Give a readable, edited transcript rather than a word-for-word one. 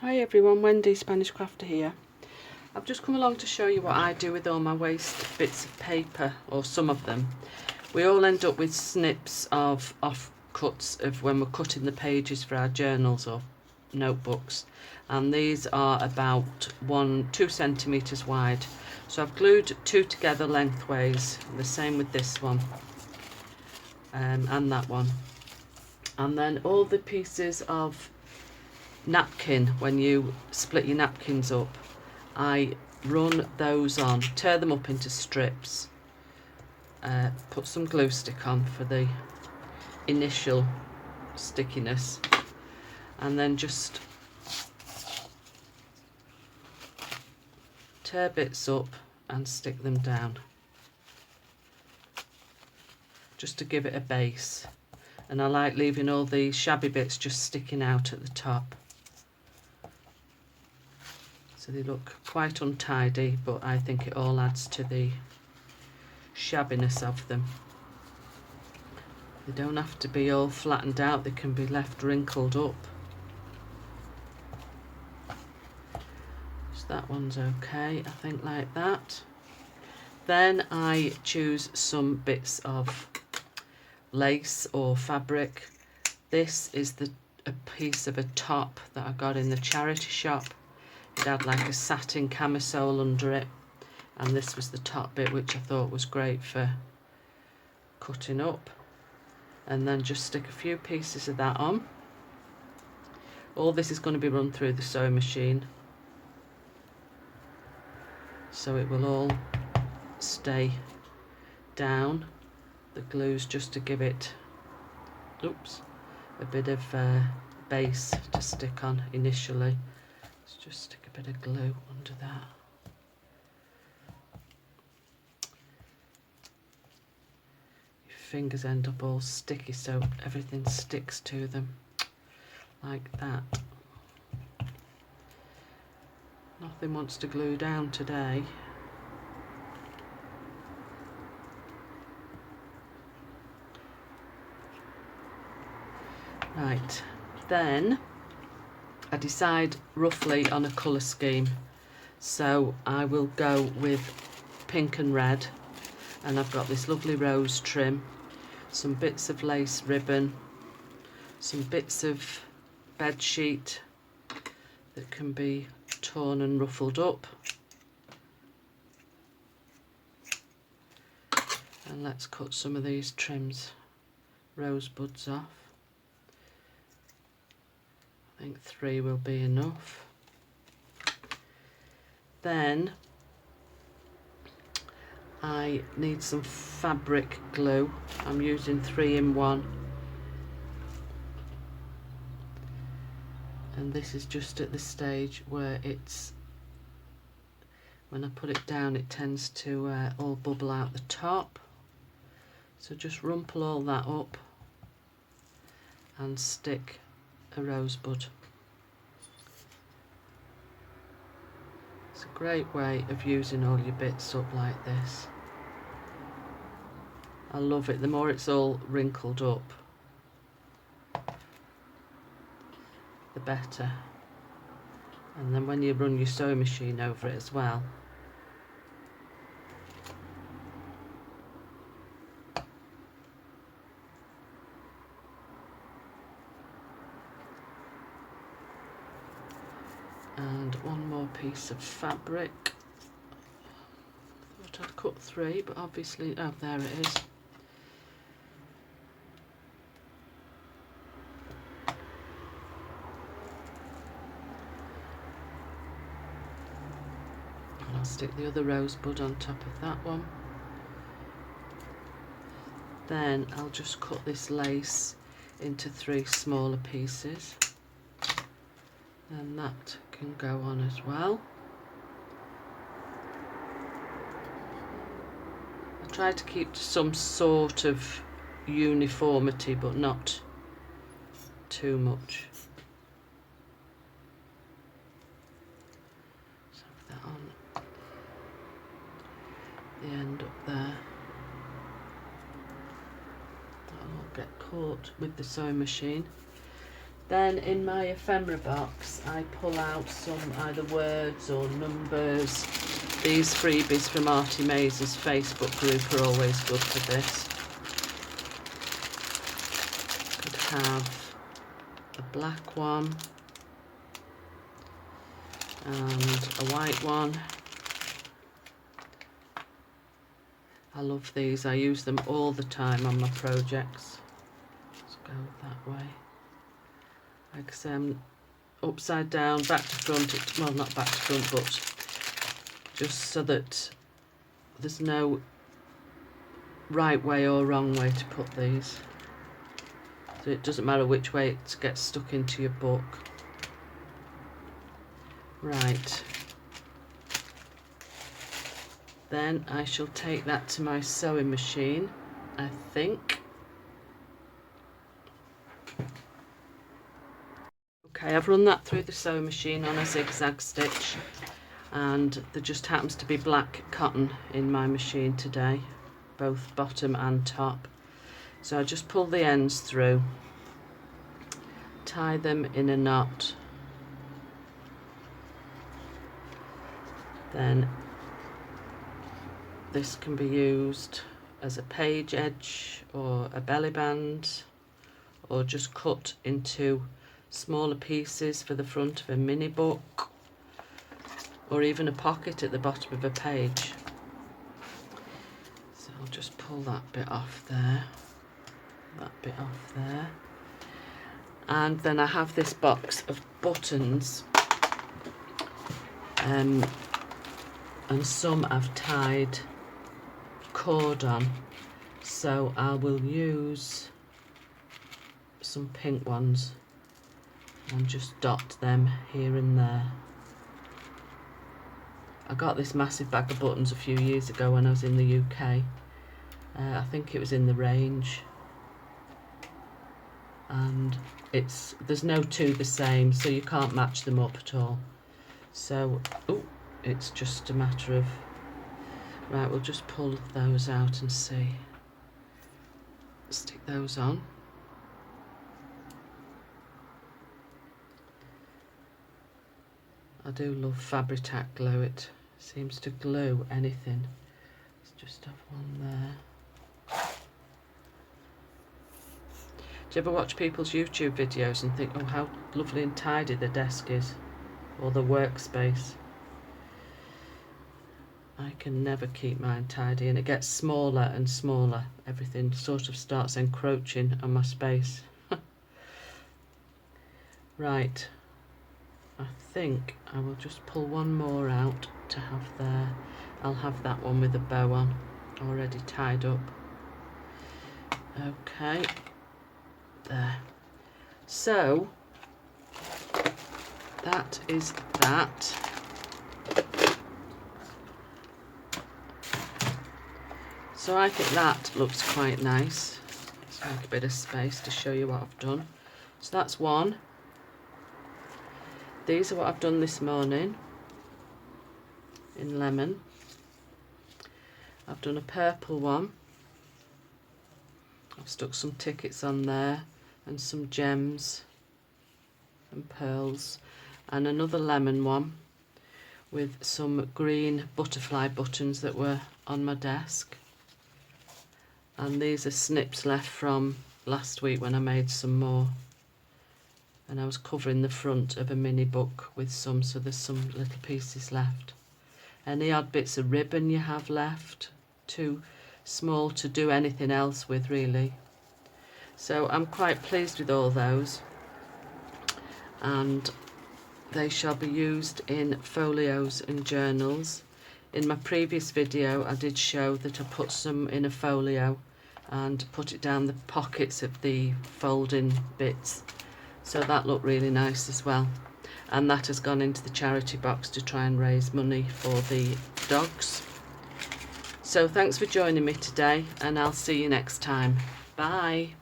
Hi everyone, Wendy Spanish Crafter here. I've just come along to show you what I do with all my waste bits of paper, or some of them. We all end up with snips of offcuts of when we're cutting the pages for our journals or notebooks, and these are about 2 centimetres wide. So I've glued 2 together lengthways, the same with this one and that one. And then all the pieces of napkin, when you split your napkins up, I run those on, tear them up into strips, put some glue stick on for the initial stickiness, and then just tear bits up and stick them down just to give it a base. And I like leaving all the shabby bits just sticking out at the top. So they look quite untidy, but I think it all adds to the shabbiness of them. They don't have to be all flattened out, they can be left wrinkled up. So that one's okay, I think, like that. Then I choose some bits of lace or fabric. This is a piece of a top that I got in the charity shop. It had like a satin camisole under it, and this was the top bit, which I thought was great for cutting up. And then just stick a few pieces of that on. All this is going to be run through the sewing machine, so it will all stay down. The glue's just to give it a bit of base to stick on initially. Let's just stick a bit of glue under that. Your fingers end up all sticky, so everything sticks to them like that. Nothing wants to glue down today. Right, then I decide roughly on a colour scheme. So I will go with pink and red, and I've got this lovely rose trim, some bits of lace ribbon, some bits of bed sheet that can be torn and ruffled up. And let's cut some of these rosebuds off. I think 3 will be enough. Then I need some fabric glue. I'm using 3-in-1, and this is just at the stage where when I put it down, it tends to all bubble out the top. So just rumple all that up and stick a rosebud. It's a great way of using all your bits up like this. I love it. The more it's all wrinkled up, the better. And then when you run your sewing machine over it as well, and one more piece of fabric. Thought I'd cut 3, but obviously, oh, there it is. And I'll stick the other rosebud on top of that one. Then I'll just cut this lace into 3 smaller pieces, and that can go on as well. I try to keep some sort of uniformity, but not too much. So that on the end up there. That'll all get caught with the sewing machine. Then in my ephemera box, I pull out some either words or numbers. These freebies from Artie Maze's Facebook group are always good for this. Could have a black one and a white one. I love these. I use them all the time on my projects. Let's go that way. Like I say, I'm upside down, back to front. Well, not back to front, but just so that there's no right way or wrong way to put these. So it doesn't matter which way it gets stuck into your book. Right. Then I shall take that to my sewing machine, I think. Okay, I've run that through the sewing machine on a zigzag stitch, and there just happens to be black cotton in my machine today, both bottom and top. So I just pull the ends through, tie them in a knot, then this can be used as a page edge or a belly band, or just cut into smaller pieces for the front of a mini book, or even a pocket at the bottom of a page. So I'll just pull that bit off there, that bit off there, and then I have this box of buttons, and some I've tied cord on, so I will use some pink ones and just dot them here and there. I got this massive bag of buttons a few years ago when I was in the UK. I think it was in the range, and there's no two the same, so you can't match them up at all. So it's just a matter of, right, we'll just pull those out and see. Stick those on. I do love Fabri-Tac glue. It seems to glue anything. Let's just have one there. Do you ever watch people's YouTube videos and think, oh, how lovely and tidy the desk is, or the workspace? I can never keep mine tidy, and it gets smaller and smaller. Everything sort of starts encroaching on my space. Right, I think I will just pull one more out to have there. I'll have that one with a bow on, already tied up. Okay, there. So that is that. So I think that looks quite nice. Let's make a bit of space to show you what I've done. So that's one. These are what I've done this morning in lemon. I've done a purple one. I've stuck some tickets on there and some gems and pearls, and another lemon one with some green butterfly buttons that were on my desk. And these are snips left from last week when I made some more. And I was covering the front of a mini book with some, so there's some little pieces left. Any odd bits of ribbon you have left, too small to do anything else with really. So I'm quite pleased with all those, and they shall be used in folios and journals. In my previous video I did show that I put some in a folio and put it down the pockets of the folding bits, so that looked really nice as well, and that has gone into the charity box to try and raise money for the dogs. So thanks for joining me today, and I'll see you next time. Bye.